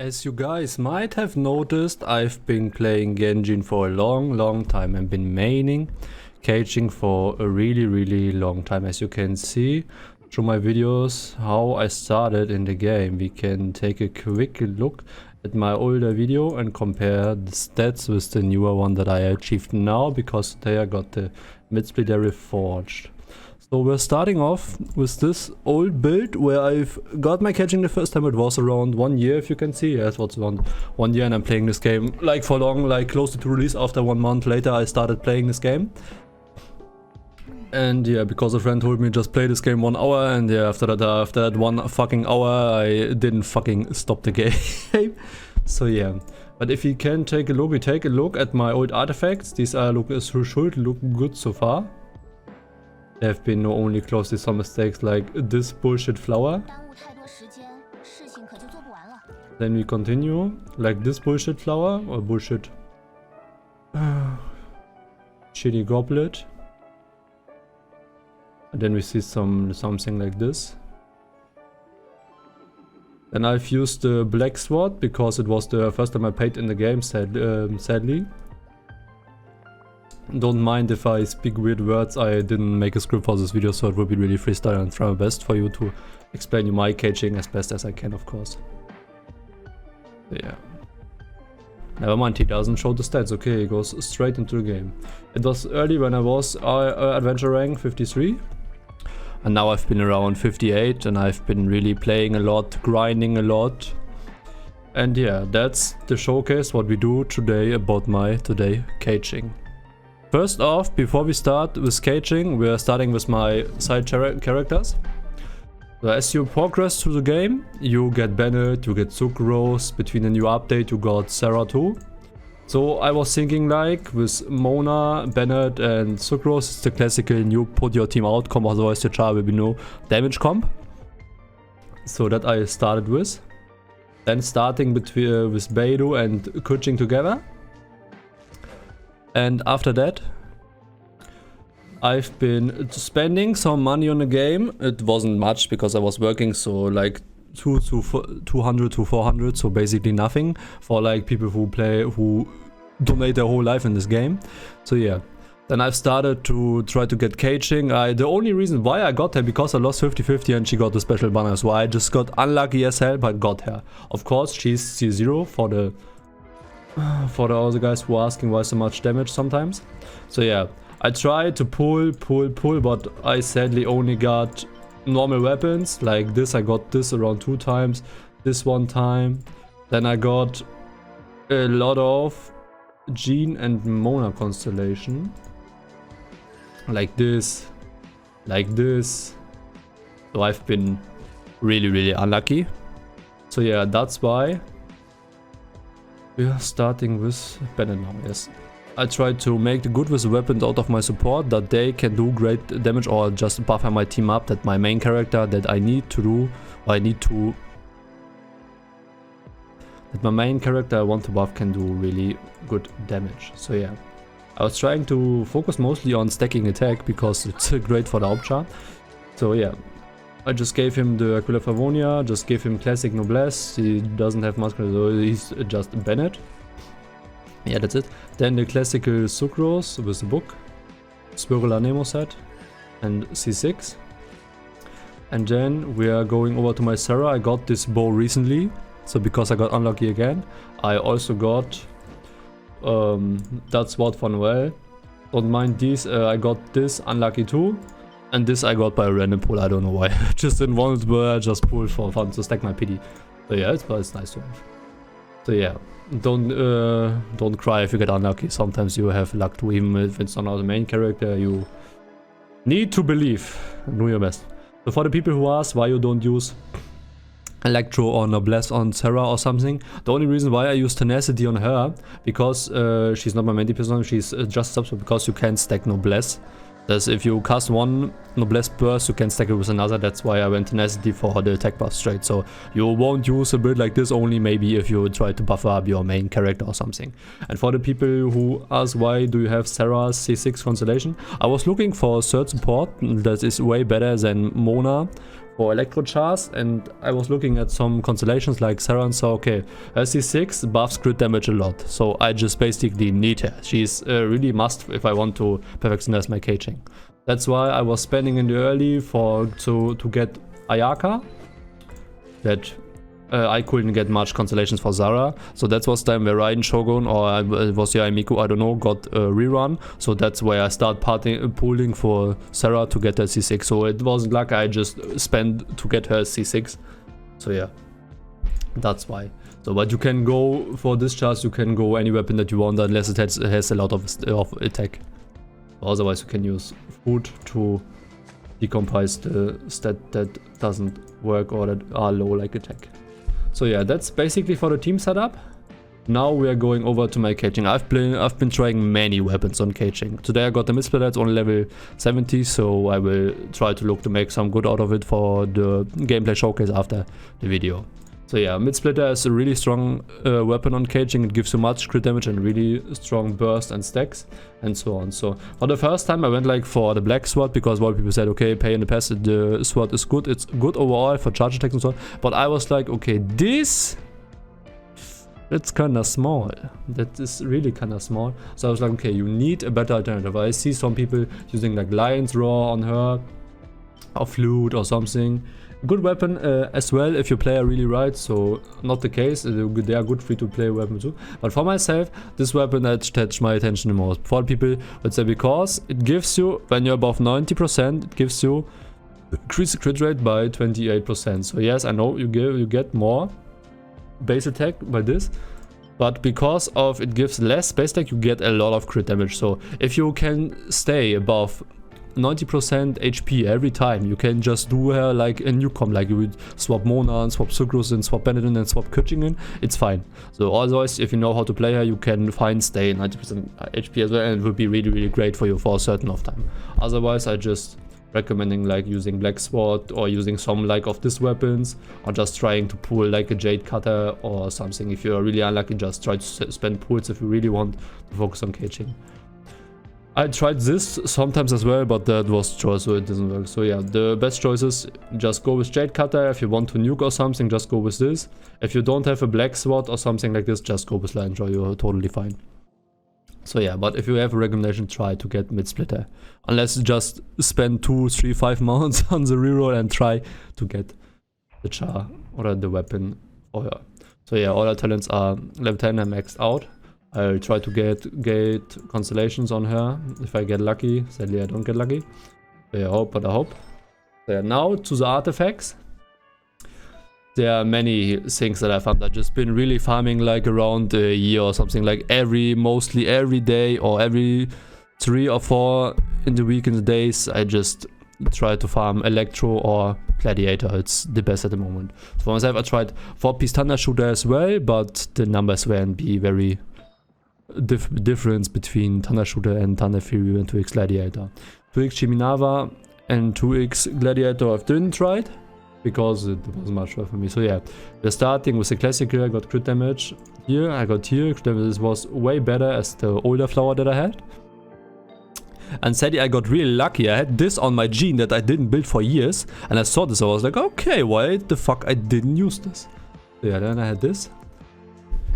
As you guys might have noticed, I've been playing Genshin for a long time and been maining Keqing for a really long time. As you can see through my videos how I started in the game, we can take a quick look at my older video and compare the stats with the newer one that I achieved now, because today I got the mid-split forged. So we're starting off with this old build where I've got my Keqing the first time. It was around 1 year, if you can see. Yes, what's around 1 year, and I'm playing this game like for long, like close to release. After 1 month later I started playing this game. And yeah, because a friend told me just play this game 1 hour, and yeah, after that 1 fucking hour I didn't fucking stop the game. So yeah, but if you can take a look, we take a look at my old artifacts. These should look good so far. There have been only closely some mistakes like this bullshit flower. Then we continue like this bullshit flower or bullshit shitty goblet. And then we see something like this. Then I've used the black sword because it was the first time I played in the game, sadly. Don't mind if I speak weird words, I didn't make a script for this video, so it will be really freestyle and try my best for you to explain you my Keqing as best as I can, of course. Yeah. Never mind, he doesn't show the stats. Okay, he goes straight into the game. It was early when I was adventure rank 53. And now I've been around 58 and I've been really playing a lot, grinding a lot. And yeah, that's the showcase what we do today about my Keqing. First off, before we start with Keqing, we're starting with my side characters. So as you progress through the game, you get Bennett, you get Sucrose. Between the new update you got Sarah too. So I was thinking like with Mona, Bennett and Sucrose, it's the classical new put your team out comp, otherwise your char will be no damage comp. So that I started with. Then starting with Beidou and Keqing together. And after that, I've been spending some money on the game. It wasn't much because I was working, so like 200 to 400, so basically nothing for like people who donate their whole life in this game. So yeah, then I've started to try to get Keqing. The only reason why I got her because I lost 50-50 and she got the special banner, so I just got unlucky as hell but got her. Of course she's C0 for the other guys who are asking why so much damage sometimes. So yeah, I tried to pull, but I sadly only got normal weapons. Like this, I got this around 2 times, this 1 time. Then I got a lot of Jean and Mona constellation. Like this. So I've been really unlucky. So yeah, that's why we are starting with Bennett now, yes. I tried to make the good with the weapons out of my support, that they can do great damage, or just buffer my team up, that my main character that I need to do, or that my main character I want to buff can do really good damage. So yeah, I was trying to focus mostly on stacking attack because it's great for the Hauptchar. So yeah, I just gave him the Aquila Favonia, just gave him classic noblesse. He doesn't have muscular, so he's just Bennett. Yeah, that's it. Then the classical Sucrose with the book, Spirula Nemo set, and C6. And then we are going over to my Sarah. I got this bow recently, so because I got unlucky again. I also got that sword for Noel. Don't mind these, I got this unlucky too. And this I got by a random pull, I don't know why. Just didn't want it, but I just pulled for fun to stack my pity. So yeah, it's nice to have. So yeah, don't cry if you get unlucky. Sometimes you have luck too, even if it's not the main character. You need to believe and do your best. So for the people who ask why you don't use Electro or Noblesse on Sarah or something, the only reason why I use Tenacity on her, because she's not my main person, she's just subs, because you can't stack Noblesse. That's if you cast 1 Noblesse burst, you can stack it with another. That's why I went Tenacity for the attack buff straight. So you won't use a build like this, only maybe if you try to buffer up your main character or something. And for the people who ask why do you have Sarah's C6 constellation, I was looking for a third support that is way better than Mona for electro chars, and I was looking at some constellations like Sarah and saw, okay, C6 buffs crit damage a lot, so I just basically need her. She's really must if I want to perfectionize my Keqing. That's why I was spending in the early to get Ayaka. That I couldn't get much constellations for Zara, so that was time where Raiden Shogun or it was Miku, I don't know, got a rerun. So that's where I start pooling for Sarah to get her C6. So it wasn't like I just spent to get her C6. So yeah, that's why. So but you can go for this chart, you can go any weapon that you want unless it has a lot of attack. Otherwise you can use food to decompose the stat that doesn't work or that are low like attack. So yeah, that's basically for the team setup. Now we are going over to my Keqing. I've been trying many weapons on Keqing. Today I got the mid-splitter, it's only level 70, so I will try to look to make some good out of it for the gameplay showcase after the video. So yeah, mid-splitter is a really strong weapon on Keqing. It gives you much crit damage and really strong burst and stacks and so on. So for the first time I went like for the black sword because a lot of people said, okay, pay in the past, the sword is good. It's good overall for charge attacks and so on. But I was like, okay, that's kinda small. That is really kinda small. So I was like, okay, you need a better alternative. I see some people using like Lion's Roar on her or Flute or something. Good weapon as well if you play really right, so not the case, they are good free-to-play weapon too. But for myself, this weapon that catch my attention the most. For people would say because it gives you, when you're above 90%, it gives you increase the crit rate by 28%. So yes, I know you get more base attack by this, but because of it gives less base attack, you get a lot of crit damage. So if you can stay above 90% HP every time, you can just do her like a newcom, like you would swap Mona and swap Sucrose and swap Benetton and swap Keqing in, it's fine. So otherwise, if you know how to play her, you can stay 90% HP as well, and it would be really, really great for you for a certain of time. Otherwise, I just recommending like using Black Sword or using some like of these weapons, or just trying to pull like a Jade Cutter or something. If you're really unlucky, just try to spend pools if you really want to focus on Keqing. I tried this sometimes as well, but that was choice, so it doesn't work. So yeah, the best choices, just go with Jade Cutter. If you want to nuke or something, just go with this. If you don't have a Black Sword or something like this, just go with Lion's Roar, you're totally fine. So yeah, but if you have a recommendation, try to get mid-splitter. Unless you just spend 2, 3, 5 mounts on the reroll and try to get the char or the weapon for her. So yeah, all our talents are level 10 and maxed out. I'll try to get constellations on her if I get lucky. Sadly, I don't get lucky. So yeah, I hope. So yeah, now to the artifacts. There are many things that I found. I've just been really farming like around a year or something, like mostly every day or every 3 or 4 in the week in the days. I just try to farm Electro or Gladiator. It's the best at the moment. So for myself, I tried 4-piece Thunder Shooter as well, but the numbers weren't be very difference between Thunder Shooter and Thunder Fury and 2x Gladiator. 2x Shiminava and 2x Gladiator I didn't try it because it wasn't much for me. So yeah, we're starting with the classical. I got crit damage here, I got here. Crit damage was way better as the older flower that I had. And sadly, I got really lucky. I had this on my gene that I didn't build for years, and I saw this. I was like, okay, why the fuck I didn't use this? So yeah, then I had this.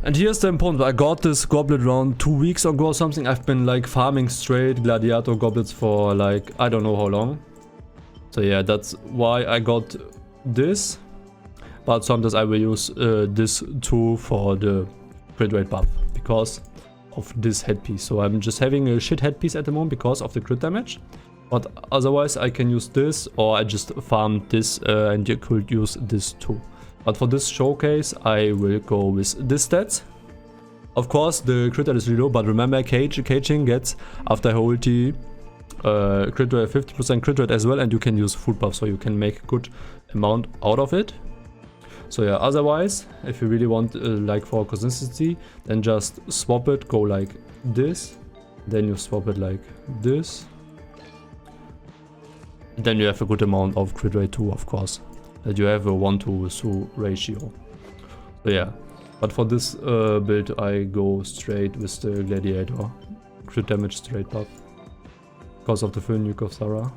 And here's the important, I got this goblet around 2 weeks ago or something. I've been like farming straight gladiator goblets for like, I don't know how long. So yeah, that's why I got this. But sometimes I will use this too for the crit rate buff because of this headpiece. So I'm just having a shit headpiece at the moment because of the crit damage. But otherwise I can use this, or I just farm this and you could use this too. But for this showcase, I will go with this stats. Of course, the crit rate is really low, but remember, Keqing gets, after her ulti, crit rate 50% crit rate as well, and you can use food buff, so you can make a good amount out of it. So yeah, otherwise, if you really want, like for consistency, then just swap it, go like this, then you swap it like this. And then you have a good amount of crit rate too, of course. That you have a 1-to-2 ratio. So yeah, but for this build I go straight with the Gladiator. Crit damage straight buff. Because of the full nuke of Sarah.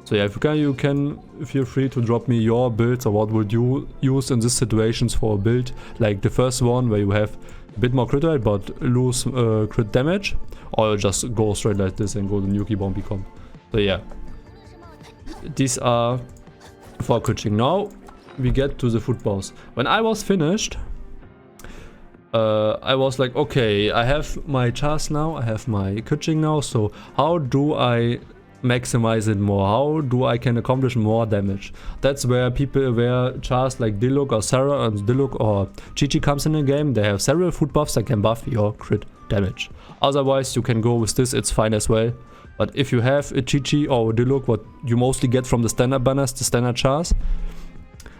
So So yeah, if you can feel free to drop me your builds or what would you use in these situations for a build. Like the first one where you have a bit more crit rate but lose crit damage. Or just go straight like this and go to Nuki Bomby comp. So yeah. These are for Keqing. Now we get to the food boss. When I was finished, I was like, okay, I have my chars now, I have my Keqing now, so how do I maximize it more? How do I can accomplish more damage? That's where chars like Diluc or Sarah and Diluc or Chi comes in the game. They have several food buffs that can buff your crit damage. Otherwise you can go with this, it's fine as well. But if you have a Chi or Diluc, what you mostly get from the standard banners, the standard chars,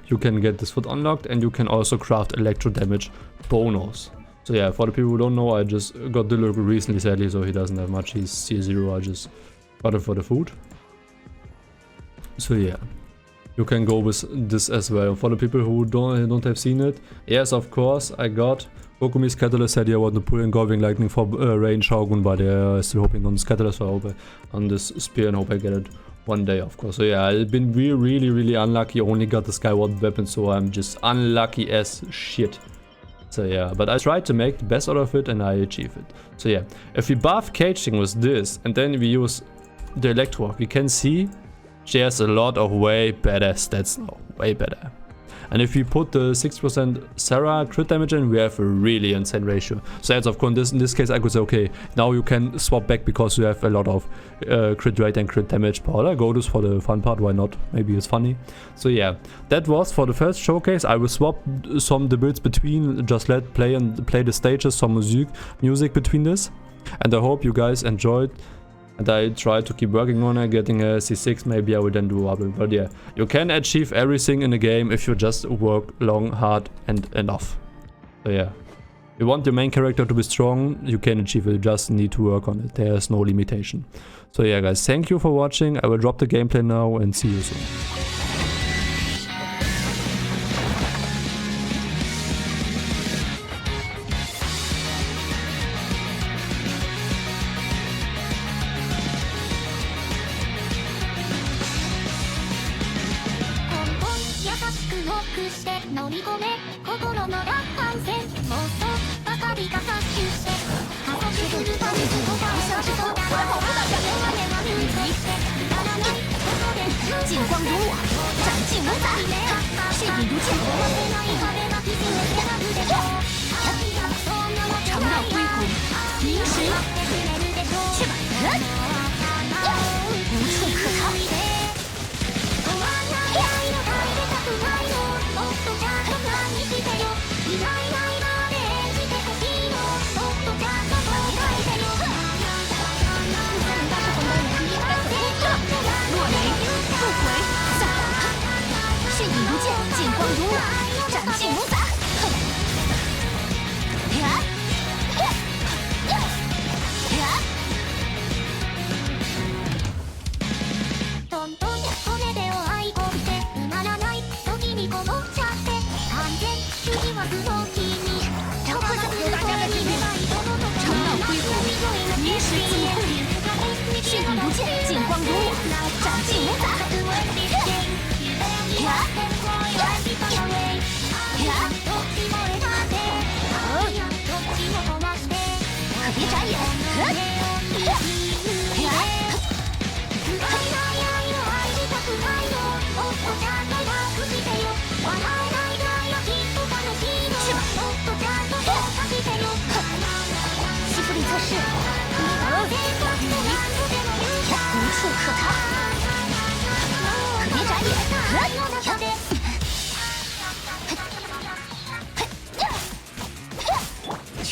you can get this foot unlocked and you can also craft electro damage bonus. So yeah, for the people who don't know, I just got Diluc recently, sadly, so he doesn't have much. He's tier 0, I just got it for the food. So yeah, you can go with this as well. For the people who don't have seen it, yes, of course, I got Okumi's Catalyst. Said I want to pull in Golving Lightning for range Shogun, but still hoping on this Catalyst, so I hope on this spear and hope I get it one day, of course. So yeah, I've been really unlucky. Only got the Skyward weapon, so I'm just unlucky as shit. So yeah, but I tried to make the best out of it and I achieved it. So yeah, if we buff Keqing with this and then we use the Electro, we can see she has a lot of way better stats now, way better. And if we put the 6% Sarah crit damage in, we have a really insane ratio. So that's of course in this case I could say, okay, now you can swap back because you have a lot of crit rate and crit damage power. Go this for the fun part, why not? Maybe it's funny. So yeah, that was for the first showcase. I will swap some the builds between, just play the stages, some music between this. And I hope you guys enjoyed. And I try to keep working on it, getting a C6, maybe I will then do a bubble. But yeah, you can achieve everything in the game if you just work long, hard and enough. So yeah, if you want your main character to be strong, you can achieve it, you just need to work on it. There's no limitation. So yeah guys, thank you for watching. I will drop the gameplay now and see you soon.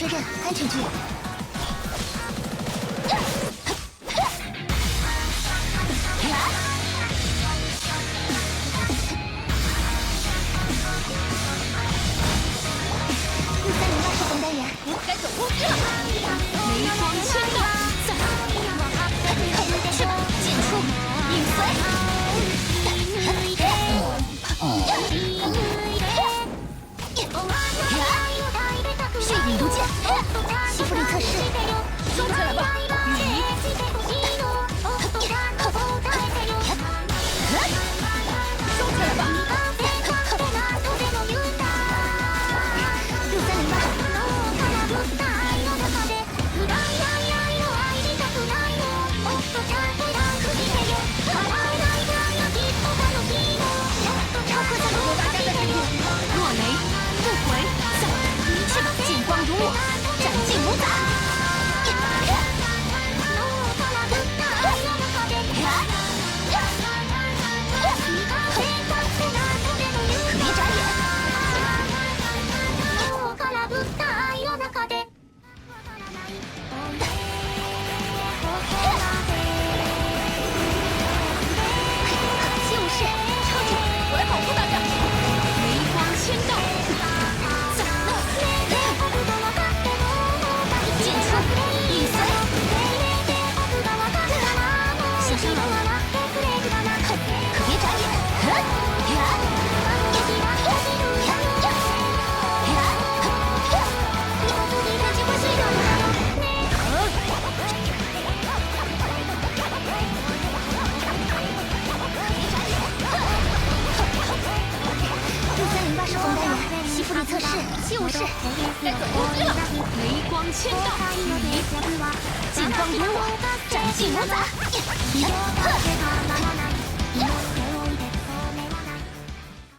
确认安全距离。该走攻击了，雷光千道，在，去吧，进出，影随。血影毒箭，西弗利测试，收起来吧，雨衣。该走过去了。雷光千道，进攻由我，斩尽无杂。